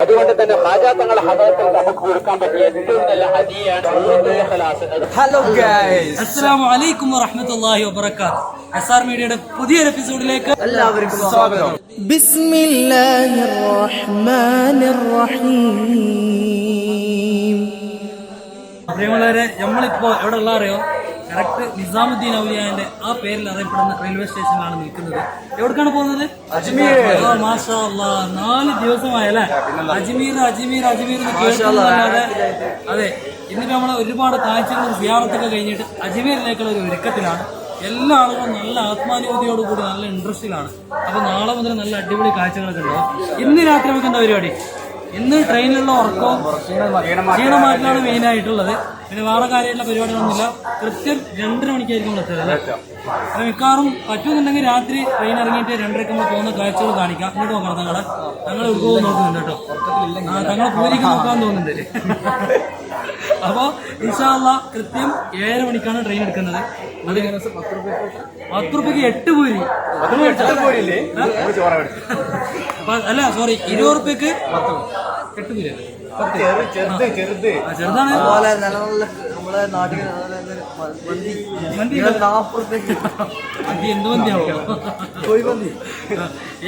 അതുകൊണ്ട് തന്നെ ഹാജാ തങ്ങളുടെ ഹദറത്തിൽ നമുക്ക് കൊടുക്കാൻ പറ്റിയ ഏറ്റവും നല്ല ഹദിയയാണ്. ഹലോ ഗൈസ്, അസ്സലാമു അലൈക്കും വറഹ്മത്തുള്ളാഹി വബറകാതുഹു. SR മീഡിയയുടെ പുതിയൊരു എപ്പിസോഡിലേക്ക് എല്ലാവർക്കും സ്വാഗതം. ബിസ്മില്ലാഹിർ റഹ്മാനിർ റഹീം. പ്രിയമുള്ളവരെ, നമ്മളിപ്പോ എവിടെ ഉള്ള അറിയോ? കറക്റ്റ് നിസാമുദ്ദീൻ ഔലിയാന്റെ ആ പേരിൽ അറിയപ്പെടുന്ന റെയിൽവേ സ്റ്റേഷനിലാണ് നിൽക്കുന്നത്. എവിടേക്കാണ് പോകുന്നത്? അജ്മീർ. മാഷാ അല്ലാഹ്, 4 ദിവസമായല്ലേ അജ്മീർ അജ്മീർ അജ്മീർ കേൾക്കുന്നതല്ലാതെ. അതെ, ഇന്നിപ്പോ നമ്മള് ഒരുപാട് കാഴ്ചകളും സിയാറത്തൊക്കെ കഴിഞ്ഞിട്ട് അജ്മീരിലേക്കുള്ള ഒരു ഒരുക്കത്തിലാണ്. എല്ലാ ആളുകളും നല്ല ആത്മാനുഭൂതിയോടുകൂടി നല്ല ഇൻട്രസ്റ്റിലാണ്. അപ്പൊ നാളെ മുതൽ നല്ല അടിപൊളി കാഴ്ചകളൊക്കെ ഉണ്ടാവും. ഇന്ന് രാത്രി നമുക്ക് എന്താ പരിപാടി? ഇന്ന് ട്രെയിനിലുള്ള ഉറക്കവും ക്ഷീണമാറ്റലാണ് മെയിൻ ആയിട്ടുള്ളത്. പിന്നെ വേറെ കാര്യമായിട്ടുള്ള പരിപാടികളൊന്നുമില്ല. കൃത്യം 2:30 മണിക്കായിരിക്കും നമ്മൾ എത്തുക. അപ്പൊ മിക്കവാറും പറ്റുമെന്നുണ്ടെങ്കിൽ രാത്രി ട്രെയിൻ ഇറങ്ങിയിട്ട് 2:30 നമ്മൾ പോകുന്ന കാഴ്ചകൾ കാണിക്കാം. ഇങ്ങോട്ട് നോക്കണം, ഞങ്ങൾ ഉൾക്കൊള്ളു നോക്കുന്നുണ്ട് കേട്ടോ. തങ്ങളെ പൂരിക്ക് നോക്കാൻ തോന്നുന്നുണ്ട്. അപ്പൊ ഇൻഷാ അല്ലാഹ് കൃത്യം 7 മണിക്കാണ് ട്രെയിൻ എടുക്കുന്നത്. 10 രൂപയ്ക്ക് 8 പൂരി. അല്ല സോറി, 20 രൂപയ്ക്ക് 8 പൂരി. ചെറുതാണ്. എന്ത് മന്തിയാവോ?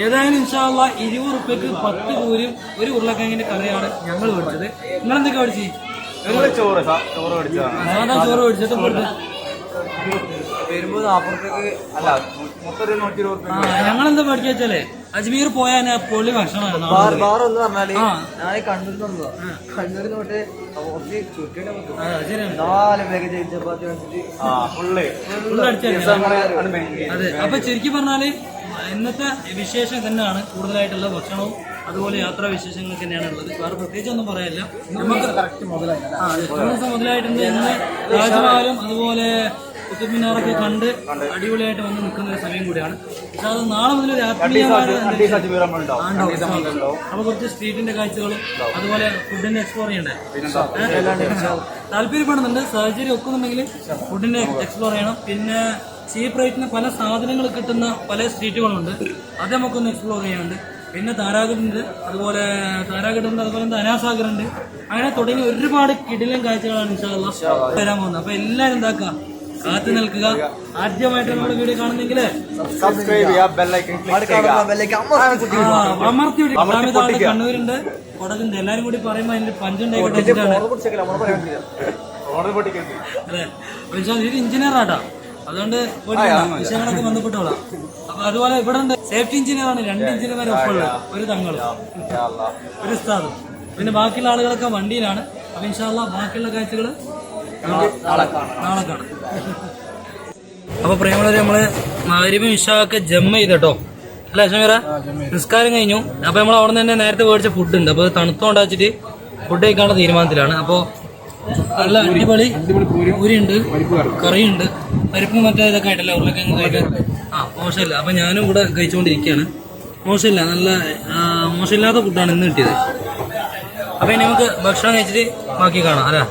ഏതായാലും ഇൻഷാ അല്ലാഹ് 20 രൂപയ്ക്ക് 10 പൂരും 1 ഉരുളക്കിഴങ്ങിന്റെ കറിയാണ് ഞങ്ങൾ മേടിച്ചത്. നിങ്ങളെന്തൊക്കെ മേടിച്ചു? സാധാ ചോറ് മേടിച്ചിട്ട് വരുമ്പോ 40 രൂപയ്ക്ക് അല്ല, മൊത്തം 120 രൂപ. ഞങ്ങളെന്താ മേടിക്കുക വെച്ചാലേ, അജ്മീർ പോയാൽ പൊള്ളി ഭക്ഷണമാണ്. ബാറൊന്ന് പറഞ്ഞാല് ഞാൻ കണ്ണൂരിൽ വന്നതാ. കണ്ണൂരിൽ തൊട്ട് 4 പാക്കേജ് ചപ്പാത്തി അതെ. അപ്പൊ ശരിക്കും പറഞ്ഞാല് ഇന്നത്തെ വിശേഷം തന്നെയാണ് കൂടുതലായിട്ടുള്ള ഭക്ഷണവും അതുപോലെ യാത്രാ വിശേഷങ്ങളൊക്കെ തന്നെയാണ് ഉള്ളത്. വേറെ പ്രത്യേകിച്ച് ഒന്നും പറയാനില്ല. നമുക്ക് മുതലായിട്ടുണ്ട്. ഇന്ന് താജ്മഹലും അതുപോലെ കുത്തുബ് മിനാറൊക്കെ കണ്ട് അടിപൊളിയായിട്ട് വന്ന് നിൽക്കുന്ന ഒരു സമയം കൂടിയാണ്. പക്ഷെ അത് നാളെ മുതൽ രാത്രി അപ്പൊ കുറച്ച് സ്ട്രീറ്റിന്റെ കാഴ്ചകളും അതുപോലെ ഫുഡിന്റെ എക്സ്പ്ലോർ ചെയ്യണ്ടേ? താല്പര്യപ്പെടുന്നുണ്ട്. സാഹചര്യം ഒക്കുന്നുണ്ടെങ്കിൽ ഫുഡിന്റെ എക്സ്പ്ലോർ ചെയ്യണം. പിന്നെ ചീപ്പ് റേറ്റിന് പല സാധനങ്ങൾ കിട്ടുന്ന പല സ്ട്രീറ്റുകളുണ്ട്, അത് നമുക്കൊന്ന് എക്സ്പ്ലോർ ചെയ്യാനുണ്ട്. പിന്നെ താരാഗഡുണ്ട്, അതുപോലെ അനാസാഗറുണ്ട്. അങ്ങനെ തുടങ്ങി ഒരുപാട് കിടിലൻ കാഴ്ചകളാണ് ഇൻഷാ അല്ലാഹ് വരാൻ പോകുന്നത്. അപ്പൊ എല്ലാവരും എന്താക്കുക, കാത്തു നിൽക്കുക. ആദ്യമായിട്ട് നമ്മുടെ വീഡിയോ കാണുന്നെങ്കിൽ അമർത്തി. കണ്ണൂരുണ്ട്, കൊടകുണ്ട്. എല്ലാരും കൂടി പറയുമ്പോ അതിന്റെ പഞ്ചുണ്ടായിക്കോട്ടെ. അതെ, ഇത് എഞ്ചിനീയർ ആട്ടാ, അതുകൊണ്ട് വിഷയങ്ങളൊക്കെ ബന്ധപ്പെട്ടോളാം. അപ്പൊ അതുപോലെ ഇവിടെ ഉണ്ട് സേഫ്റ്റി എഞ്ചിനീയറാണ്. 2 എഞ്ചിനീയർമാരെ ഒപ്പമുള്ളത്, ഒരു തങ്ങളും ഒരു ഉസ്താദും. പിന്നെ ബാക്കിയുള്ള ആളുകളൊക്കെ വണ്ടിയിലാണ്. അപ്പൊ ഇൻഷാ അല്ലാഹ് ബാക്കിയുള്ള കാഴ്ചകള് നാളെ കാണാം. അപ്പൊ പ്രിയമുള്ളവര്, നമ്മള് മഗ്‌രിബും ഇശായൊക്കെ ജമ്മ ചെയ്തോ അല്ലെ ഷമീറ? നിസ്കാരം കഴിഞ്ഞു. അപ്പൊ നമ്മൾ അവിടെ നിന്ന് തന്നെ നേരത്തെ മേടിച്ച ഫുഡ് ഉണ്ട്. അപ്പൊ തണുത്തോണ്ടാച്ചിട്ട് ഫുഡ് കഴിക്കാനുള്ള തീരുമാനത്തിലാണ്. അപ്പൊ നല്ല അടിപൊളി പൂരിയുണ്ട്, കറിയുണ്ട്, പരിപ്പും മറ്റേ ഇതൊക്കെ ആയിട്ടല്ലേ ഉരുളക്കിഴങ്ങ് കഴിക്കാൻ. മോശമില്ല. അപ്പൊ ഞാനും ഇവിടെ കഴിച്ചുകൊണ്ടിരിക്കുകയാണ്. മോശമില്ല, നല്ല മോശമില്ലാത്ത ഫുഡാണ് ഇന്ന് കിട്ടിയത്. അപ്പൊ ഇനി നമുക്ക് ഭക്ഷണം കഴിച്ചിട്ട് ബാക്കി കാണാം അല്ലേ?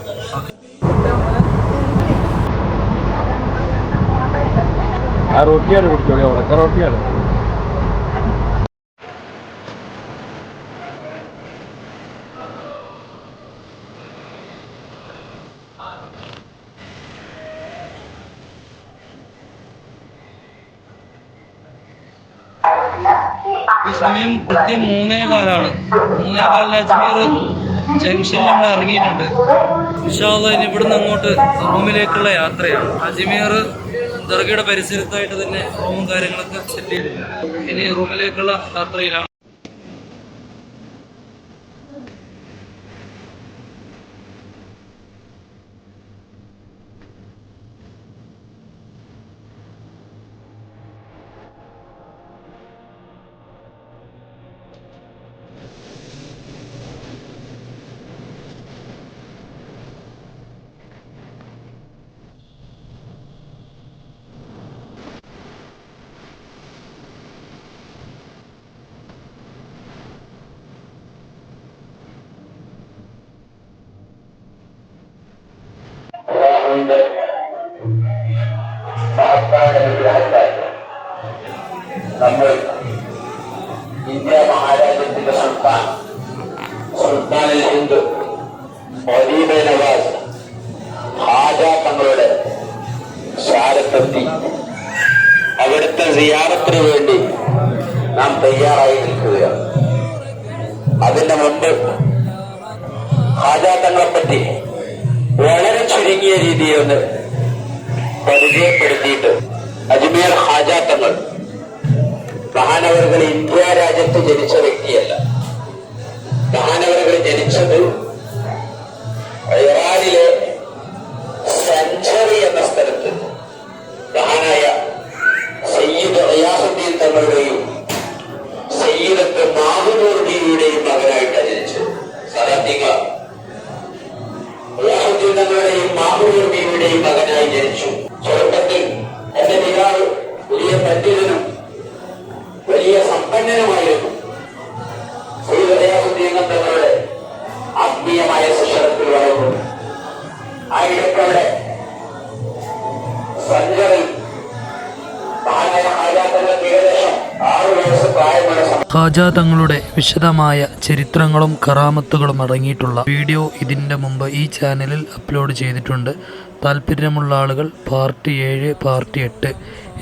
റൊട്ടിയാണ് കുടിച്ചോളി, ഉടക്ക റൊട്ടിയാണ്. ഈ സമയം കൃത്യം 3:15. 3:15 അജ്മീർ ജംഗ്ഷനിൽ നമ്മൾ ഇറങ്ങിയിട്ടുണ്ട്. ഇൻഷാ അല്ലാഹ് ഇനി ഇവിടുന്ന് അങ്ങോട്ട് റൂമിലേക്കുള്ള യാത്രയാണ്. അജ്മീർ ദർഗയുടെ പരിസരത്തായിട്ട് തന്നെ റൂമും കാര്യങ്ങളൊക്കെ സെറ്റ് ചെയ്തിട്ടുണ്ട്. ഇനി റൂമിലേക്കുള്ള യാത്രയിലാണ്. നമ്മൾ ഇന്ത്യ മഹാരാജ്യത്തിന്റെ സുൽത്താൻ സുൽത്താനുൽ ഹിന്ദ് മൗലവി നവാസ് ഹാജ തങ്ങളുടെ ശാലത്തെത്തി അവിടുത്തെ സിയാറത്തിന് വേണ്ടി നാം തയ്യാറായി നിൽക്കുകയാണ്. അതിന്റെ മുമ്പ് ഹാജ തങ്ങളെപ്പറ്റി വളരെ ചുരുങ്ങിയ രീതിയിൽ ഒന്ന് പരിചയപ്പെടുത്തിയിട്ട്, അജ്മീർ ഹാജ തങ്ങൾ മഹാനവറുകൾ ഇന്ത്യ രാജ്യത്ത് ജനിച്ച വ്യക്തിയല്ല. മഹാനവറുകൾ ജനിച്ചത് ഇറാനിലെ സഞ്ചറി എന്ന സ്ഥലത്ത് മഹാനായ സയ്യിദ് റിയാസുദ്ദീൻ തങ്ങളുടെയും സയ്യിദത്ത് മാഹ്മൂദ് ബീവിയുടെയും മകനായിട്ടാണ് ജനിച്ചത്. സാധാരണ റിയാസുദ്ദീൻ തങ്ങളുടെയും മാഹ്മൂദ് ബീവിയുടെയും മകനായി ജനിച്ചു. ചെറുപ്പത്തിൽ എന്റെ പിതാവ് വലിയ പണ്ഡിതനും വലിയ സമ്പന്നനുമായിരുന്നു. സയ്യിദ് റിയാസുദ്ദീൻ തങ്ങളുടെ ആത്മീയമായ ശിക്ഷണത്തിൽ വളർന്നു. ആ ഇടയ്ക്കവിടെ സഞ്ചറിൽ ഖാജ തങ്ങളുടെ വിശദമായ ചരിത്രങ്ങളും കറാമത്തുകളും അടങ്ങിയിട്ടുള്ള വീഡിയോ ഇതിൻ്റെ മുമ്പ് ഈ ചാനലിൽ അപ്ലോഡ് ചെയ്തിട്ടുണ്ട്. താല്പര്യമുള്ള ആളുകൾ പാർട്ട് 7, പാർട്ട് 8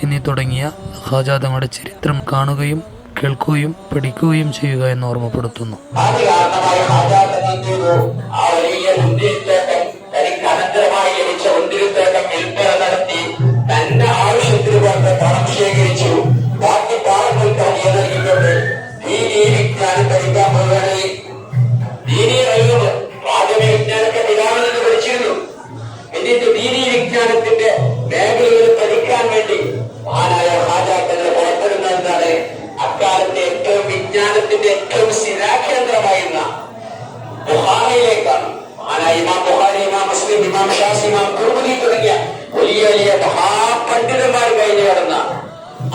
എന്നീ തുടങ്ങിയ ഖാജ തങ്ങളുടെ ചരിത്രം കാണുകയും കേൾക്കുകയും പഠിക്കുകയും ചെയ്യുക എന്ന് ഓർമ്മപ്പെടുത്തുന്നു. തന്റെ ആവശ്യത്തിന് കൊണ്ട് പണം ശേഖരിച്ചു. ബാക്കി പാവങ്ങൾ നൽകിക്കൊണ്ട് ദീനീ വിജ്ഞാനം പഠിക്കാൻ പോവുകയാണ്. ദീനീ അറിവ് പ്രാഥമിക വിജ്ഞാനത്തെ പിതാവിൽ നിന്ന് പഠിച്ചിരുന്നു. എന്നിട്ട് ദീനീ വിജ്ഞാനത്തിന്റെ മേഖലകൾ പഠിക്കാൻ വേണ്ടി മഹാനായ ഹാജാക്കളെ പുറപ്പെടുന്നതെന്നാണ് അക്കാലത്തെ ഏറ്റവും വിജ്ഞാനത്തിന്റെ ഏറ്റവും സ്ഥിരാകേന്ദ്രമായിരുന്ന ബുഖാരിയിലേക്കാണ്. മഹാനായ ഇമാം ബുഖാരി, ഇമാം മുസ്ലിം, ഇമാം ഷാഫി, ഇമാം തുർമുദി തുടങ്ങിയ വലിയ വലിയ മഹാപണ്ഡിതന്മാർ കഴിഞ്ഞു കടന്ന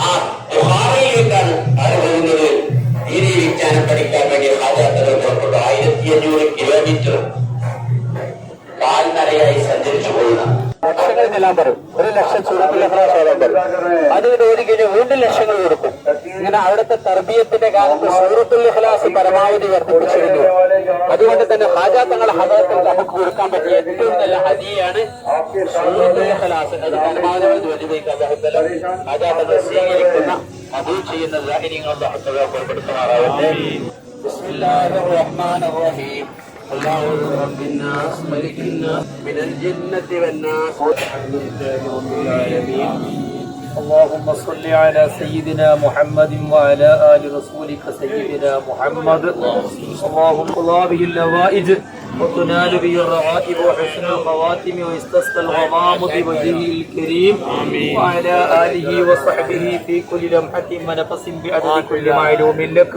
ആ ബുഖാരിയിലേക്കാണ് ആര് പോകുന്നത്. ദീനീ വിജ്ഞാനം പഠിക്കാൻ വേണ്ടി ഹാജാക്കൾ പുറപ്പെട്ടു. 1500 കിലോമീറ്റർ കാൽനടയായി സഞ്ചരിച്ചു പോകുന്ന ലക്ഷങ്ങളെല്ലാം പറയും. 1 ലക്ഷം സൂറത്തുൽ ഇഖ്ലാസ് ഓതാൻ പറയും. അത് ഓതി കഴിഞ്ഞ് വീണ്ടും ലക്ഷങ്ങൾ കൊടുക്കും. ഇങ്ങനെ അവിടുത്തെ തർബിയത്തിന്റെ കാലത്ത് സൂറത്തുൽ ഇഖ്ലാസ് പരമാവധി വർദ്ധിപ്പിച്ചിരുന്നു. അതുകൊണ്ട് തന്നെ ഹാജാ തങ്ങളുടെ ഹദറത്തിൽ നമുക്ക് കൊടുക്കാൻ പറ്റിയ ഏറ്റവും നല്ല ഹദിയാണ് സൂറത്തുൽ ഇഖ്ലാസ്. അത് പരമാവധി വലുതായി ഹാജാ തങ്ങൾ സ്വീകരിക്കുന്ന അത് ചെയ്യുന്ന സാഹചര്യങ്ങൾ ഉൾപ്പെടുത്തുമാറാവട്ടെ. ബിസ്മില്ലാഹിർ റഹ്മാനിർ റഹീം. അല്ലാഹു റബ്ബിൻ നാസ് മലിക്കിൻ നാസ് മിനൽ ജിന്നത്തി വൻ നാസ് റബ്ബിൽ ആലമീൻ. اللهم صل على سيدنا محمد وعلى آل رسولك سيدنا محمد. اللهم قضى به اللوائج وتنال به الرغائب وحسن الخواتم ويستسقى الغمام بوجهه الكريم وعلى آله وصحبه في كل لمحة ونفس بعدد كل معلوم لك.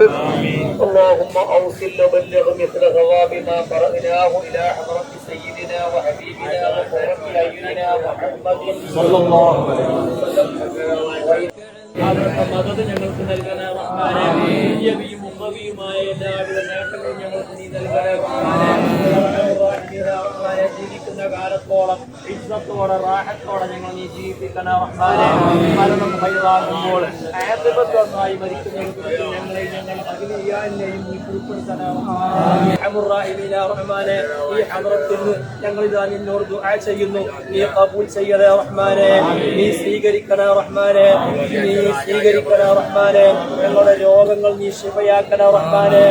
اللهم أوصل وبلغ مثل ثواب ما قرأناه إلى حضرة سيدنا وحبيبنا وقرة أعيننا محمد صلى الله عليه وسلم. മദത് ഞങ്ങൾക്ക് നൽകണ റഹ്മാനെ. വലിയവയും മുഖവിയുമായ എല്ലാവിധ നേട്ടങ്ങളും ഞങ്ങൾക്ക് നീ നൽകണ റഹ്മാനെ. ജീവിക്കുന്ന കാലത്തോളം ഇസ്സത്തോടെ റാഹത്തോടെ ഞങ്ങൾ നീ ജീവിപ്പിക്കണ റഹ്മാനെ. മരണം ഹൈറാകുമ്പോൾ ആഖിബത്തൊന്നായി മരിക്കുന്നവർക്ക് ഞങ്ങളെയും ഞങ്ങൾ അഗ്നിയാനെയും നീ ഉൾപ്പെടുത്തണ റഹ്മാനെ. ഈ ഹദ്റത്തിൽ ഞങ്ങളിതാ നിന്നോട് ദുആ ചെയ്യുന്നു. നീ ഖബൂൽ ചെയ്യണ റഹ്മാനെ. നീ സ്വീകരിക്കണ റഹ്മാനെ. നീ സ്വീകരിക്കണ റഹ്മാനെ. ഞങ്ങളുടെ രോഗങ്ങൾ നീ ശിഫയാക്കണ റഹ്മാനെ.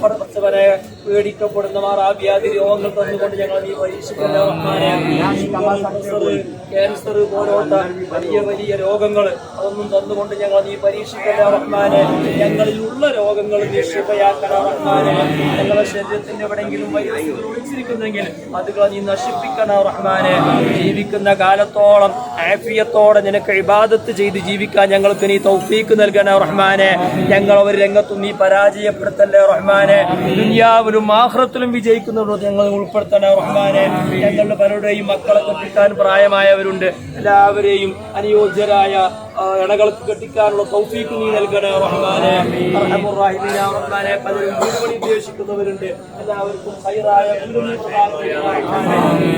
പടച്ചവനെ പേടിക്കപ്പെടുന്നവർ ആ വ്യാധി രോഗങ്ങൾ തന്നുകൊണ്ട് ഞങ്ങൾ നീ പരീക്ഷിക്കണ റഹ്മാനെ. ക്യാൻസർ പോലോത്ത വലിയ വലിയ രോഗങ്ങൾ അതൊന്നും തന്നുകൊണ്ട് ഞങ്ങൾ നീ പരീക്ഷിക്കണ റഹ്മാനെ. ഞങ്ങളിലുള്ള രോഗങ്ങൾ നീ ശിഫയാക്കണ റഹ്മാനെ. ഞങ്ങളുടെ ശരീരത്തിന്റെ എവിടെയെങ്കിലും വൈറസുകൾ ഒളിച്ചിരിക്കുന്നെങ്കിൽ അതുകൾ നീ നശിപ്പിക്കണ റഹ്മാനെ. ജീവിക്കുന്ന കാലത്തോളം ആഫിയത്തോടെ നിനക്ക് ഇബാദത്ത് ചെയ്ത് ജീവിക്കാൻ ഞങ്ങൾക്ക് നീ തൗഫീക്ക് നൽകണ റഹ്മാനെ. ഞങ്ങൾ ഒരു രംഗത്തും നീ പരാജയപ്പെടുത്തല്ലേ റഹ്മാനെ. ദുനിയാവിലും ആഖിറത്തിലും വിജയിക്കുന്നവരോട് ഞങ്ങൾ ഉൾപ്പെടുത്തണ റഹ്മാനെ. ഞങ്ങളുടെ പലരുടെയും മക്കളെ കെട്ടിക്കാൻ പ്രായമായവരുണ്ട്. എല്ലാവരെയും അനുയോജ്യരായ ഇണകൾക്ക് കെട്ടിക്കാനുള്ള തൗഫീക്ക് നീ നൽകണ റഹ്മാനെ. അർഹമുർ റഹീമായ റഹ്മാനെ. പലരും വീടുപണി ഉദ്ദേശിക്കുന്നവരുണ്ട്. എല്ലാവർക്കും ഖൈറായ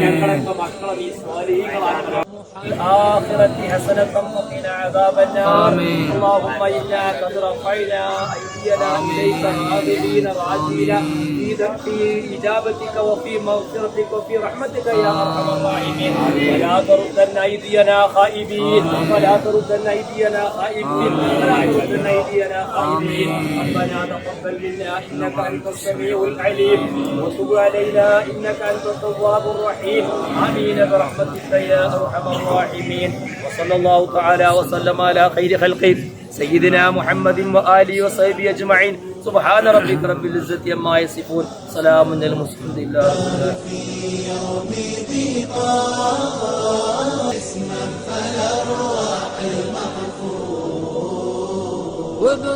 ഞങ്ങളൊക്കെ മക്കളെ നീ സ്വാലിഹീങ്ങളാക്കണം. الآخرة حسنة وقنا عذاب النار. اللهم إنا قد رفعنا أيدينا إليك راغبين راجين في في إجابتك وفي مغفرتك وفي رحمتك يا أرحم الراحمين. ولا تردن أيدينا خائبين، ولا تردن أيدينا خائبين، ولا تردن أيدينا خائبين. ربنا تقبل منا إنك أنت السميع العليم، وتب علينا إنك أنت التواب الرحيم. آمين برحمتك يا أرحم الراحمين. وصلى الله تعالى وسلم على خير خلقه سيدنا محمد وآله وصحبه أجمعين. سبحان ربك رب العزة عما يصفون، سلام على المرسلين، لله رب العالمين.